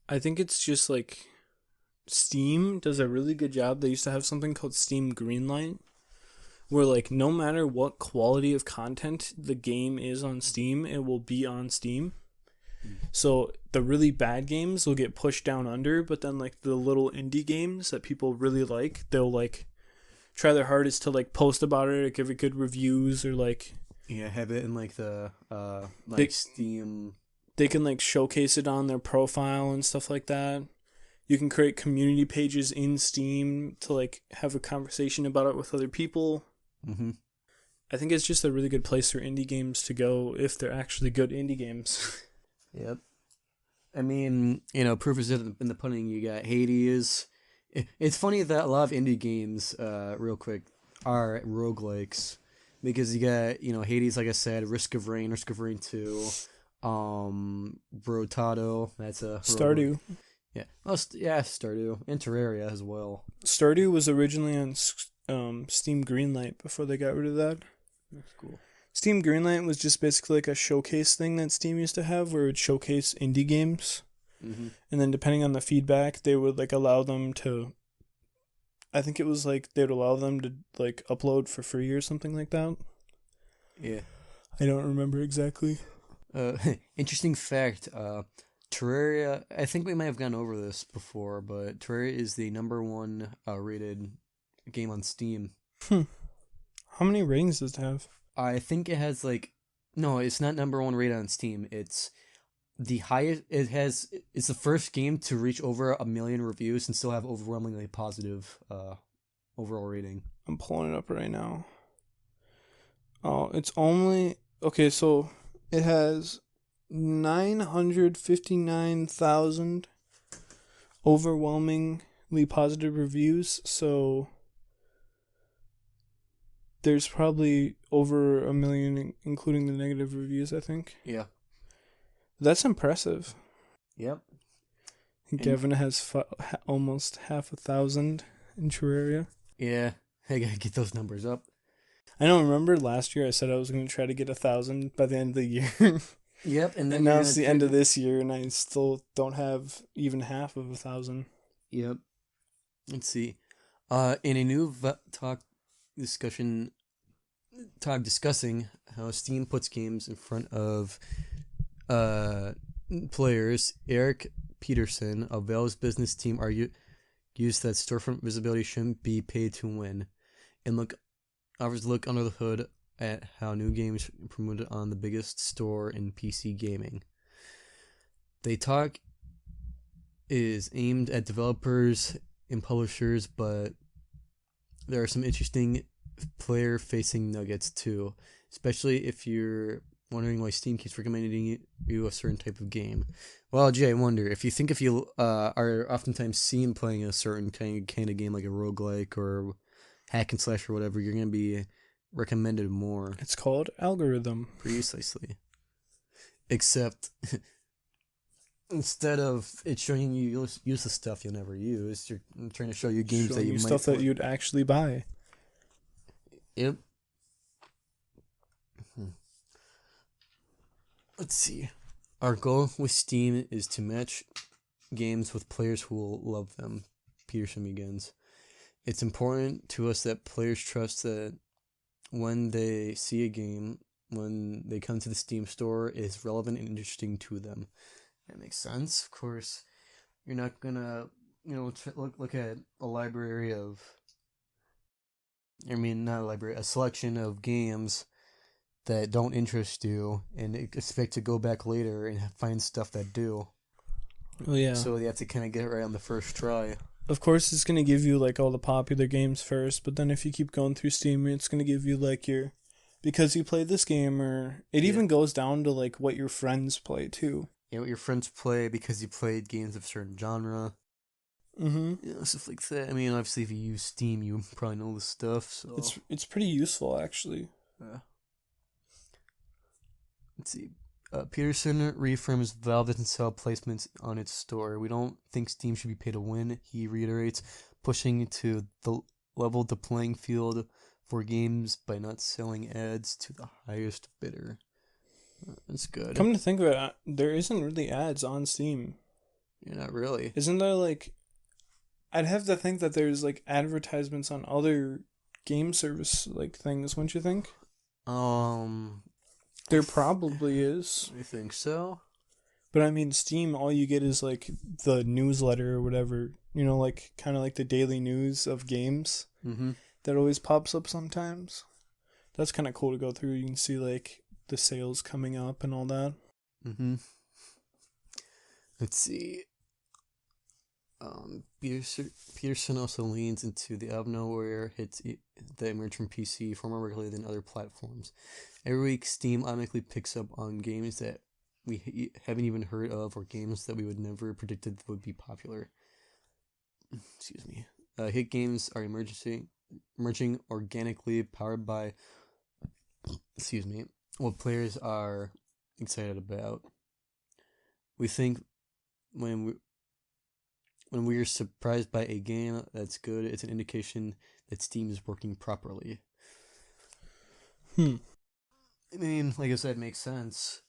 I think it's just like Steam does a really good job. They used to have something called Steam Greenlight, where like no matter what quality of content the game is on Steam, it will be on Steam. So the really bad games will get pushed down under, but then like the little indie games that people really like, they'll like try their hardest to like post about it or give it good reviews or like have it in like the Steam. They can like showcase it on their profile and stuff like that. You can create community pages in Steam to like have a conversation about it with other people. Mm-hmm. I think it's just a really good place for indie games to go if they're actually good indie games. Yep. I mean, proof is in the pudding. You got Hades. It's funny that a lot of indie games, real quick, are roguelikes. Because you got, Hades, like I said, Risk of Rain 2, Brotato, that's a Stardew. Yeah. Oh, Stardew. And Terraria as well. Stardew was originally on Steam Greenlight before they got rid of that. That's cool. Steam Greenlight was just basically like a showcase thing that Steam used to have where it would showcase indie games. Mm-hmm. And then depending on the feedback, they would like allow them to, I think it was like they would allow them to like upload for free or something like that. Yeah. I don't remember exactly. Interesting fact, Terraria, I think we might have gone over this before, but Terraria is the number 1 rated game on Steam. How many ratings does it have? I think it has no, it's not number 1 rated on Steam. It's the highest. It's the first game to reach over 1 million reviews and still have overwhelmingly positive overall rating. I'm pulling it up right now. Oh, it's only okay. So it has 959,000 overwhelmingly positive reviews. So there's probably over 1 million, including the negative reviews, I think. Yeah. That's impressive. Yep. Gavin has almost 500,000 in Terraria. Yeah. I gotta get those numbers up. I don't remember last year I said I was going to try to get 1,000 by the end of the year. Yep. And now it's the end of this year and I still don't have even half of 1,000. Yep. Let's see. In a new talk discussing how Steam puts games in front of players, Eric Peterson of Valve's business team argues that storefront visibility shouldn't be paid to win, and offers a look under the hood at how new games are promoted on the biggest store in PC gaming. They talk is aimed at developers and publishers, but there are some interesting player-facing nuggets too, especially if you're wondering why Steam keeps recommending you a certain type of game. Well, Jay, I wonder if you are oftentimes seen playing a certain kind of game like a roguelike or hack and slash or whatever, you're going to be recommended more. It's called algorithm. Precisely. Except instead of it showing you use the stuff you'll never use, you're trying to show you games Showing that you you might stuff that you'd actually buy. Yep. Let's see. Our goal with Steam is to match games with players who will love them. Peterson begins. It's important to us that players trust that when they see a game, when they come to the Steam store, it is relevant and interesting to them. That makes sense. Of course, you're not gonna, look at a library of. Not a library, a selection of games that don't interest you and expect to go back later and find stuff that do. Oh, yeah. So you have to kind of get it right on the first try. Of course, it's going to give you, like, all the popular games first, but then if you keep going through Steam, it's going to give you, like, because you played this game, or it even goes down to, like, what your friends play, too. Yeah, what your friends play because you played games of a certain genre. Mm-hmm. Stuff like that. Obviously, if you use Steam, you probably know this stuff, so... It's pretty useful, actually. Yeah. Let's see. Peterson reaffirms Valve doesn't sell placements on its store. We don't think Steam should be paid to win, he reiterates, pushing to level the playing field for games by not selling ads to the highest bidder. That's good. Come to think of it, there isn't really ads on Steam. Yeah, not really. Isn't there, like... I'd have to think that there's, like, advertisements on other game service, like, things, wouldn't you think? There probably is. I think so. But Steam, all you get is, like, the newsletter or whatever. Like, kind of like the daily news of games. Mm-hmm. That always pops up sometimes. That's kind of cool to go through. You can see, like, the sales coming up and all that. Mm-hmm. Let's see. Peterson also leans into the abnormal hits that emerge from PC far more regularly than other platforms. Every week, Steam automatically picks up on games that we haven't even heard of or games that we would never predicted would be popular. Excuse me. Hit games are emerging organically, powered by what players are excited about. We think when we are surprised by a game that's good, it's an indication that Steam is working properly. Like I said, it makes sense.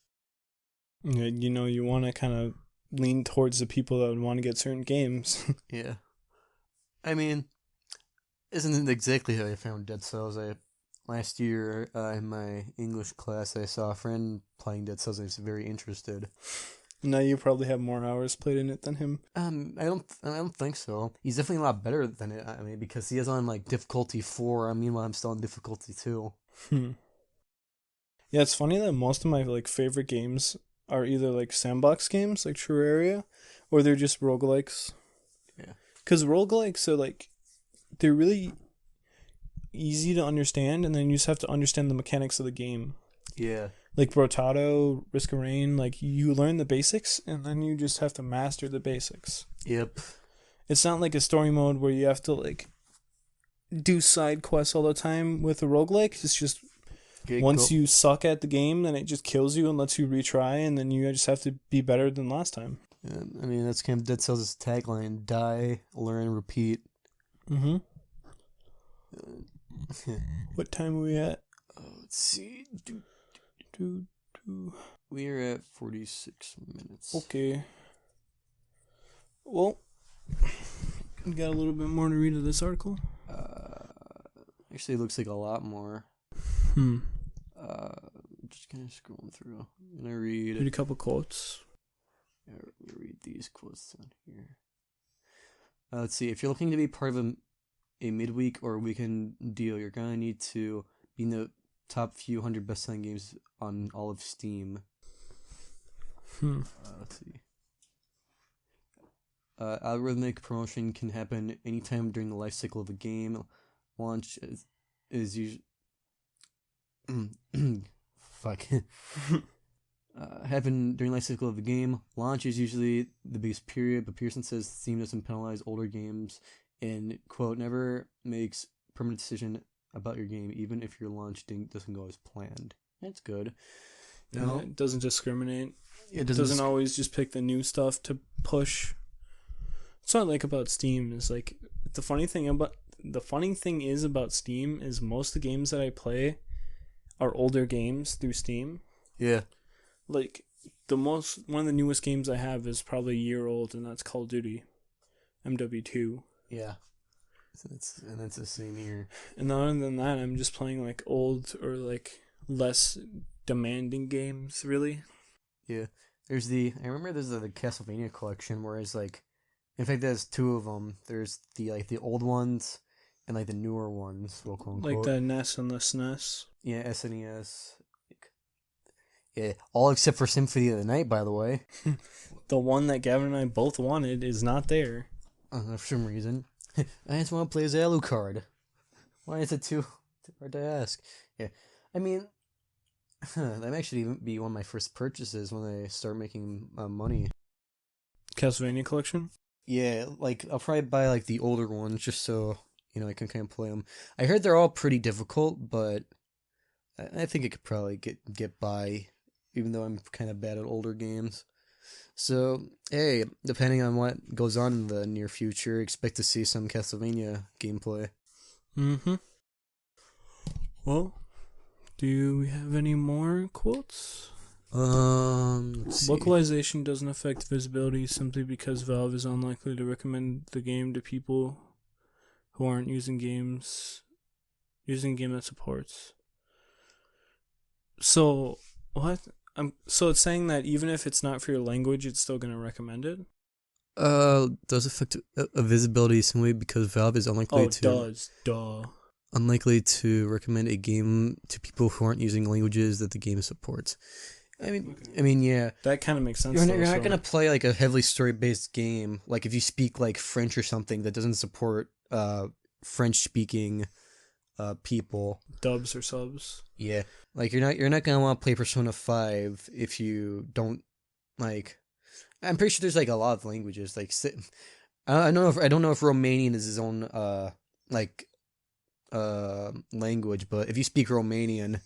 Yeah, you want to kind of lean towards the people that would want to get certain games. Yeah. Isn't it exactly how I found Dead Cells? Last year in my English class, I saw a friend playing Dead Cells. I was very interested. Now you probably have more hours played in it than him. I don't think so. He's definitely a lot better than it. Because he is on like difficulty 4. Meanwhile, I'm still on difficulty 2. Yeah, it's funny that most of my like favorite games are either like sandbox games like Terraria, or they're just roguelikes. Yeah. Because roguelikes are like, they're really easy to understand, and then you just have to understand the mechanics of the game. Yeah. Like Brotato, Risk of Rain, like you learn the basics, and then you just have to master the basics. Yep. It's not like a story mode where you have to like do side quests all the time with a roguelike. It's just once you suck at the game, then it just kills you and lets you retry, and then you just have to be better than last time. Yeah, that's kind of Dead Cells' tagline: die, learn, repeat. Mm-hmm. What time are we at? Let's see. We're at 46 minutes. Okay. Well, we got a little bit more to read of this article. Actually, it looks like a lot more. Just kind of scrolling through. I'm gonna read a couple quotes. Yeah, let me read these quotes on here. Let's see. If you're looking to be part of a midweek or weekend deal, you're gonna need to be in the top few 100 best-selling games on all of Steam. Let's see. Algorithmic promotion can happen anytime during the life cycle of a game. Launch is usually fuck. Happen during life cycle of the game. Launch is usually the biggest period, but Pearson says Steam doesn't penalize older games and, quote, never makes permanent decision about your game, even if your launch doesn't go as planned. That's good. Yeah, it doesn't discriminate. It doesn't always just pick the new stuff to push. It's not like about Steam. It's like the funny thing is about Steam is most of the games that I play are older games through Steam. Yeah. Like one of the newest games I have is probably a year old, and that's Call of Duty, MW2. Yeah. And that's the same here. And other than that, I'm just playing like old or like less demanding games, really. Yeah. I remember there's the Castlevania collection, whereas like, in fact, there's two of them. There's the old ones and like the newer ones, quote unquote. Like the NES and the SNES. Yeah, SNES. Yeah, all except for Symphony of the Night, by the way. The one that Gavin and I both wanted is not there. For some reason. I just want to play as Alucard. Why is it too hard to ask? Yeah, I mean, that might actually be one of my first purchases when I start making money. Castlevania collection? Yeah, like, I'll probably buy, like, the older ones just so, I can kind of play them. I heard they're all pretty difficult, but I think it could probably get by, even though I'm kind of bad at older games. So, hey, depending on what goes on in the near future, expect to see some Castlevania gameplay. Mm-hmm. Well, do we have any more quotes? Let's see. Localization doesn't affect visibility simply because Valve is unlikely to recommend the game to people who aren't using a game that supports. So, what? So it's saying that even if it's not for your language, it's still going to recommend it? Does affect visibility simply because Valve is unlikely unlikely to recommend a game to people who aren't using languages that the game supports. I mean, yeah. That kind of makes sense. You're not going to play like a heavily story-based game, like if you speak like French or something that doesn't support French-speaking people. Dubs or subs. Yeah. Like you're not going to want to play Persona 5 if you don't like. I'm pretty sure there's like a lot of languages like I don't know if Romanian is his own language, but if you speak Romanian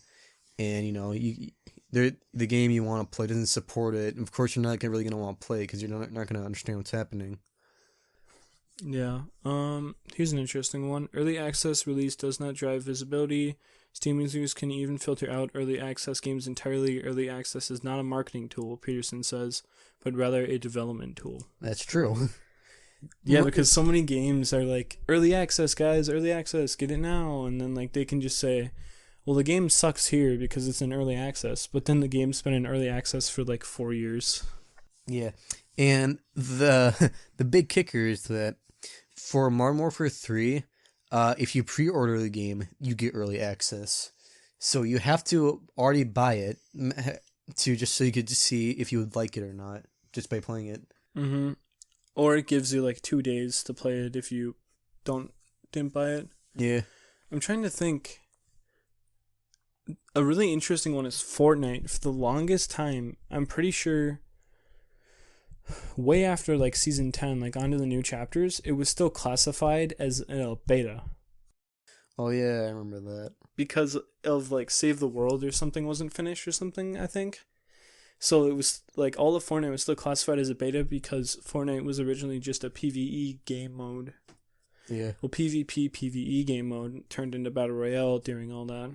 and the game you want to play doesn't support it, of course you're not really going to want to play because you're not going to understand what's happening. Yeah. Here's an interesting one. Early access release does not drive visibility. Steam users can even filter out early access games entirely. Early access is not a marketing tool, Peterson says, but rather a development tool. That's true. Yeah, because so many games are like, early access, guys, early access, get it now. And then like they can just say, well, the game sucks here because it's in early access, but then the game's been in early access for like 4 years. Yeah, and the big kicker is that for Modern Warfare 3, if you pre-order the game, you get early access. So you have to already buy it so you could just see if you would like it or not just by playing it. Mm-hmm. Or it gives you like 2 days to play it if you didn't buy it. Yeah. I'm trying to think. A really interesting one is Fortnite. For the longest time, I'm pretty sure way after like season 10, like onto the new chapters, it was still classified as a beta. Oh yeah, I remember that. Because of like Save the World or something wasn't finished or something, I think. So it was like all of Fortnite was still classified as a beta because Fortnite was originally just a PvE game mode. Yeah. Well, PvP, PvE game mode turned into Battle Royale during all that.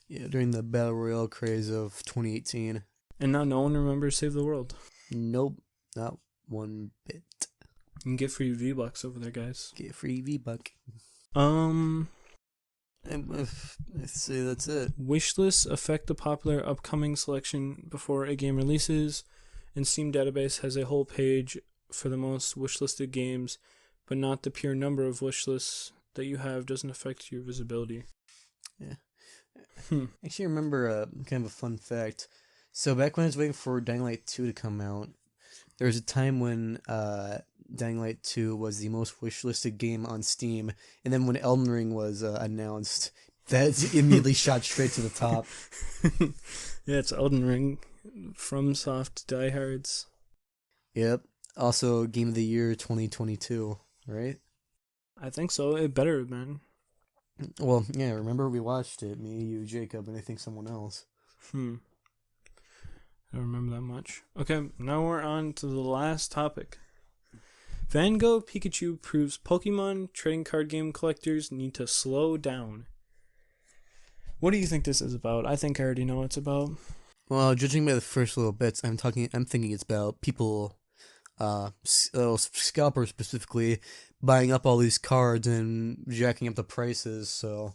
Yeah, during the Battle Royale craze of 2018. And now no one remembers Save the World. Nope, not one bit. You can get free V-Bucks over there, guys. Get free V-Buck. I'd say that's it. Wishlists affect the popular upcoming selection before a game releases, and Steam database has a whole page for the most wishlisted games, but not the pure number of wishlists that you have doesn't affect your visibility. Yeah. Actually, I remember kind of a fun fact. So back when I was waiting for Dying Light 2 to come out, there was a time when Dying Light 2 was the most wishlisted game on Steam, and then when Elden Ring was announced, That immediately shot straight to the top. Yeah, it's Elden Ring. FromSoft diehards. Yep. Also, Game of the Year 2022, right? I think so. It better have been. Well, yeah, remember we watched it, me, you, Jacob, and I think someone else. I don't remember that much. Okay, now we're on to the last topic. Van Gogh Pikachu proves Pokemon trading card game collectors need to slow down. What do you think this is about? I think I already know what it's about. Well, judging by the first little bits, I'm thinking it's about people, scalpers specifically, buying up all these cards and jacking up the prices. So,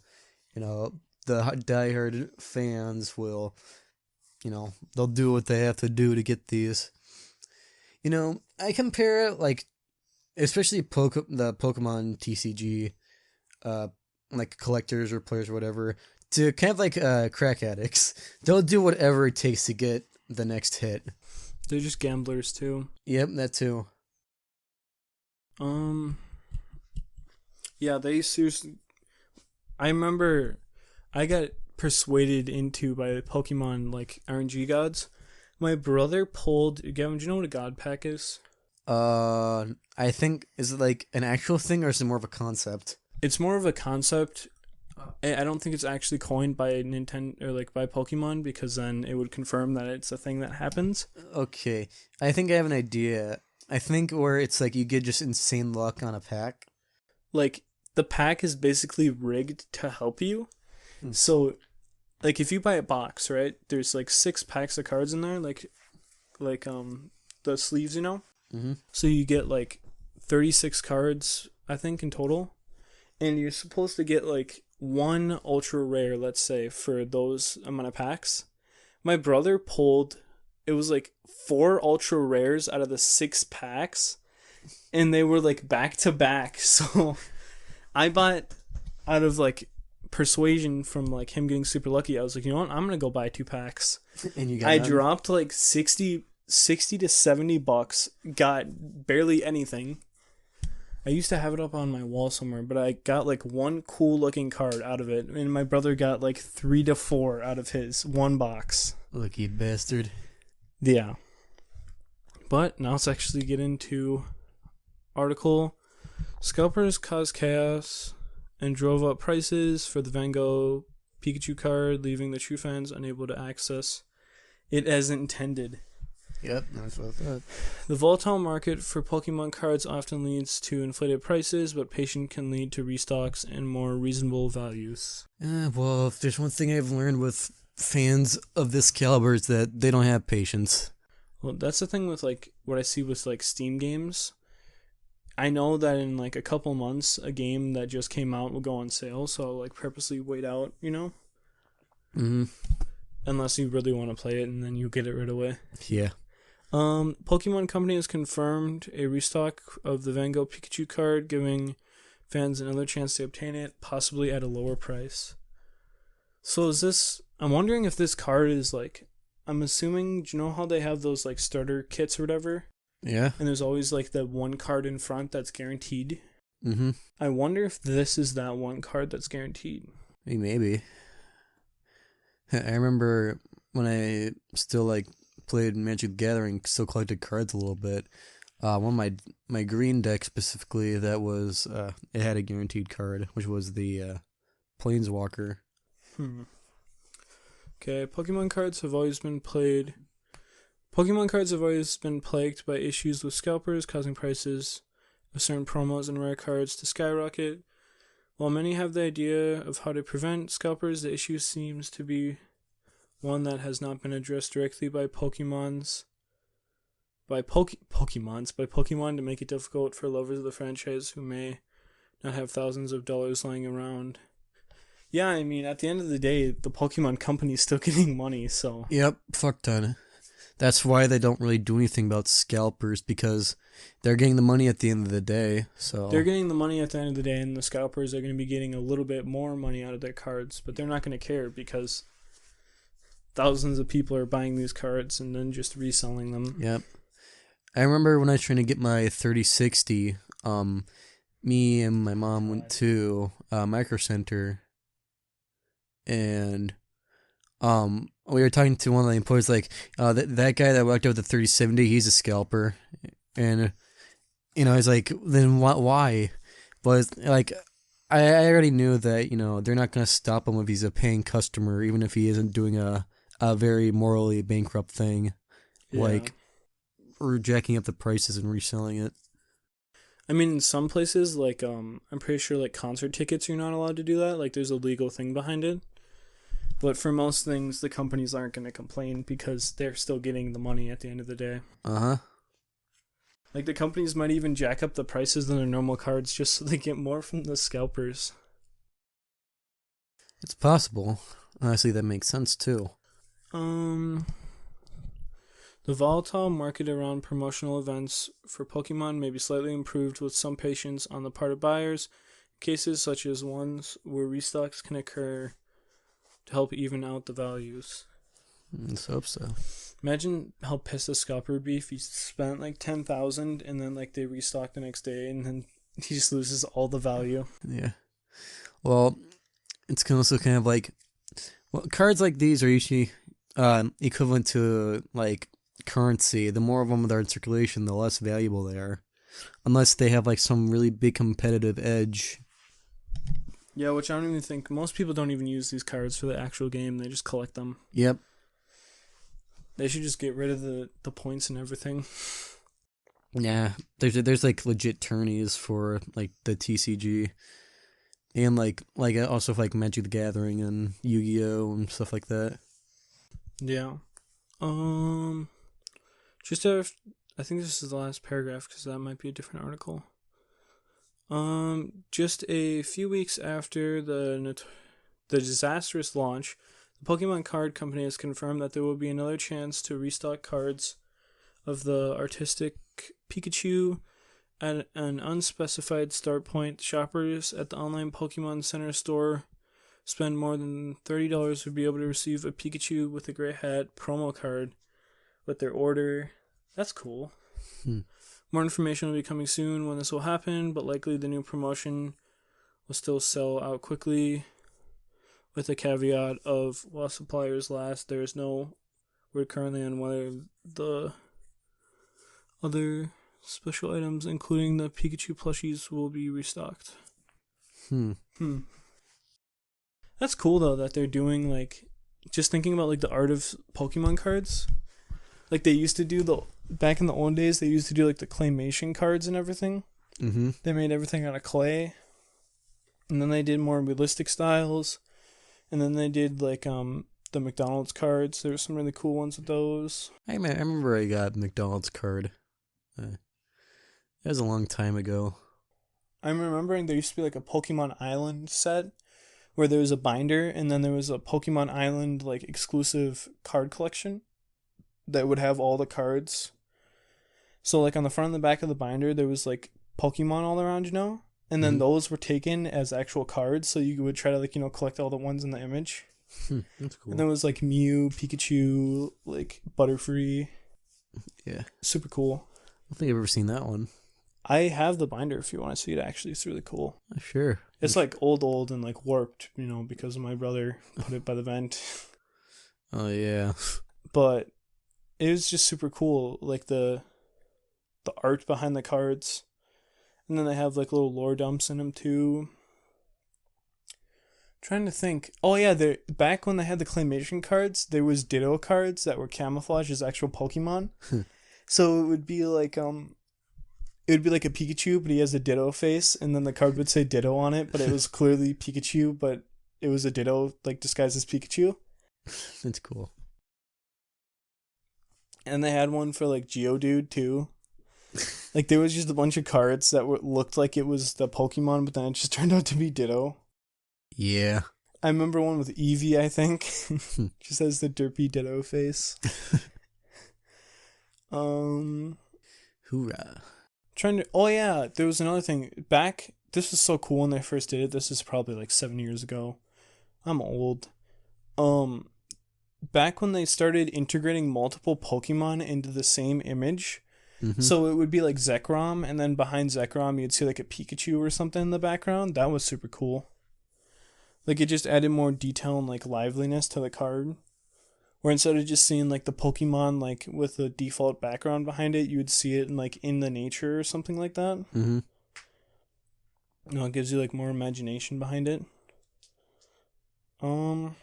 the diehard fans will, they'll do what they have to do to get these. I compare it like, especially the Pokemon TCG, like collectors or players or whatever, to kind of like crack addicts. They'll do whatever it takes to get the next hit. They're just gamblers too. Yep, that too. Yeah, they seriously. I remember I got persuaded into by Pokemon like RNG gods. My brother pulled. Gavin, do you know what a god pack is? I think, is it like an actual thing or is it more of a concept? It's more of a concept. I don't think it's actually coined by Nintendo or like by Pokemon, because then it would confirm that it's a thing that happens. Okay, I think I have an idea. I think where it's like you get just insane luck on a pack. Like the pack is basically rigged to help you. So, like if you buy a box, right? There's like 6 packs of cards in there, like the sleeves, Mm-hmm. So you get like 36 cards, I think, in total, and you're supposed to get like one ultra rare, let's say, for those amount of packs. My brother pulled, it was like 4 ultra rares out of the 6 packs, and they were like back to back. So I bought, out of like persuasion from like him getting super lucky, I was like, you know what, I'm gonna go buy 2 packs. And you got I none? dropped like 60 to $70, got barely anything. I used to have it up on my wall somewhere, but I got like one cool looking card out of it, and my brother got like 3 to 4 out of his one box. Lucky bastard. Yeah. But now let's actually get into article. Scalpers caused chaos and drove up prices for the Van Gogh Pikachu card, leaving the true fans unable to access it as intended. Yep, that's what I thought. The volatile market for Pokemon cards often leads to inflated prices, but patience can lead to restocks and more reasonable values. Well, if there's one thing I've learned with fans of this caliber, is that they don't have patience. Well, that's the thing with like what I see with like Steam games. I know that in like a couple months, a game that just came out will go on sale, so I'll like purposely wait out, Mm-hmm. Unless you really want to play it, and then you get it right away. Yeah. Pokemon Company has confirmed a restock of the Van Gogh Pikachu card, giving fans another chance to obtain it, possibly at a lower price. So I'm wondering if this card is like, I'm assuming, do you know how they have those like starter kits or whatever? Yeah. And there's always like the one card in front that's guaranteed. Mm-hmm. I wonder if this is that one card that's guaranteed. Maybe. I remember when I still like played Magic the Gathering, still collected cards a little bit. One of my green deck specifically, that was it had a guaranteed card, which was the Planeswalker. Okay, Pokemon cards have always been plagued by issues with scalpers, causing prices of certain promos and rare cards to skyrocket. While many have the idea of how to prevent scalpers, the issue seems to be one that has not been addressed directly by Pokemon to make it difficult for lovers of the franchise who may not have thousands of dollars lying around. Yeah, I mean, at the end of the day, the Pokemon company's still getting money, so... Yep, fuck ton. That's why they don't really do anything about scalpers, because they're getting the money at the end of the day, so... They're getting the money at the end of the day, and the scalpers are going to be getting a little bit more money out of their cards, but they're not going to care, because thousands of people are buying these cards and then just reselling them. Yep. I remember when I was trying to get my 3060, me and my mom went to Micro Center. and we were talking to one of the employees, like, that guy that worked out the 3070, he's a scalper, and he's like, then why? But it's like, I already knew that they're not gonna stop him if he's a paying customer, even if he isn't doing a very morally bankrupt thing, like jacking up the prices and reselling it. I mean, in some places, like, I'm pretty sure, like, concert tickets, you're not allowed to do that. Like, there's a legal thing behind it. But for most things, the companies aren't going to complain because they're still getting the money at the end of the day. Uh-huh. Like, the companies might even jack up the prices than their normal cards just so they get more from the scalpers. It's possible. Honestly, that makes sense, too. The volatile market around promotional events for Pokemon may be slightly improved with some patience on the part of buyers, cases such as ones where restocks can occur to help even out the values. Let's hope so. Imagine how pissed a scalper would be if he spent like 10,000 and then like they restock the next day and then he just loses all the value. Yeah. Well, it's also kind of like, cards like these are usually equivalent to like currency. The more of them that are in circulation, the less valuable they are, unless they have like some really big competitive edge. Yeah, which I don't even think most people don't even use these cards for the actual game. They just collect them. Yep. They should just get rid of the points and everything. Yeah, there's like legit tourneys for like the TCG, and like also for, like Magic the Gathering and Yu-Gi-Oh and stuff like that. Yeah. I think this is the last paragraph because that might be a different article. Just a few weeks after the disastrous launch, the Pokemon card company has confirmed that there will be another chance to restock cards of the artistic Pikachu at an unspecified start point. Shoppers at the online Pokemon Center store spend more than $30 would be able to receive a Pikachu with a gray hat promo card with their order. That's cool. More information will be coming soon when this will happen, but likely the new promotion will still sell out quickly, with the caveat of while suppliers last, there is no word currently on whether the other special items, including the Pikachu plushies, will be restocked. That's cool though that they're doing like, just thinking about like the art of Pokemon cards. Like they used to do back in the old days, they used to do like the claymation cards and everything. Mm-hmm. They made everything out of clay. And then they did more realistic styles. And then they did like the McDonald's cards. There were some really cool ones with those. I remember I got a McDonald's card. That was a long time ago. I'm remembering there used to be like a Pokemon Island set where there was a binder and then there was a Pokemon Island like exclusive card collection that would have all the cards. So like on the front and the back of the binder there was like Pokemon all around, and then those were taken as actual cards, so you would try to like collect all the ones in the image. That's cool. And there was like Mew, Pikachu, like Butterfree. Yeah, super cool. I don't think I've ever seen that one. I have the binder if you want to see it. Actually, it's really cool. Sure. It's like old and like warped, because my brother put it by the vent. Oh yeah. But it was just super cool, like the art behind the cards. And then they have like little lore dumps in them too. Trying to think. Oh yeah, back when they had the claymation cards, there was Ditto cards that were camouflaged as actual Pokemon. So it would be like a Pikachu, but he has a Ditto face, and then the card would say Ditto on it, but it was clearly Pikachu, but it was a Ditto like disguised as Pikachu. That's cool. And they had one for like Geodude too. Like there was just a bunch of cards that looked like it was the Pokemon, but then it just turned out to be Ditto. Yeah. I remember one with Eevee, I think. Just has the derpy Ditto face. Hoorah. Oh yeah, there was another thing. This was so cool when they first did it. This is probably like 7 years ago. I'm old. Back when they started integrating multiple Pokemon into the same image. Mm-hmm. So it would be like Zekrom, and then behind Zekrom you'd see like a Pikachu or something in the background. That was super cool. Like, it just added more detail and, like, liveliness to the card. Where instead of just seeing, like, the Pokemon, like, with the default background behind it, you would see it, in the nature or something like that. Mm-hmm. It gives you, like, more imagination behind it. I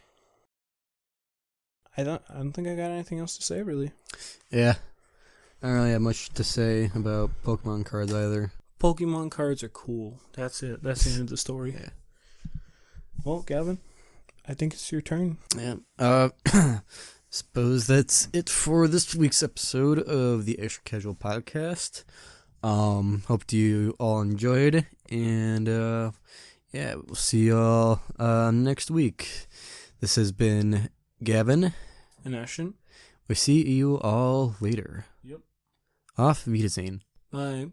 don't think I got anything else to say, really. Yeah. I don't really have much to say about Pokemon cards either. Pokemon cards are cool. That's it. That's the end of the story. Yeah. Well, Gavin, I think it's your turn. Yeah. Suppose that's it for this week's episode of the Extra Casual Podcast. Hope you all enjoyed, and we'll see y'all next week. This has been Gavin And Ashton. We see you all later. Yep. Auf Wiedersehen. Bye.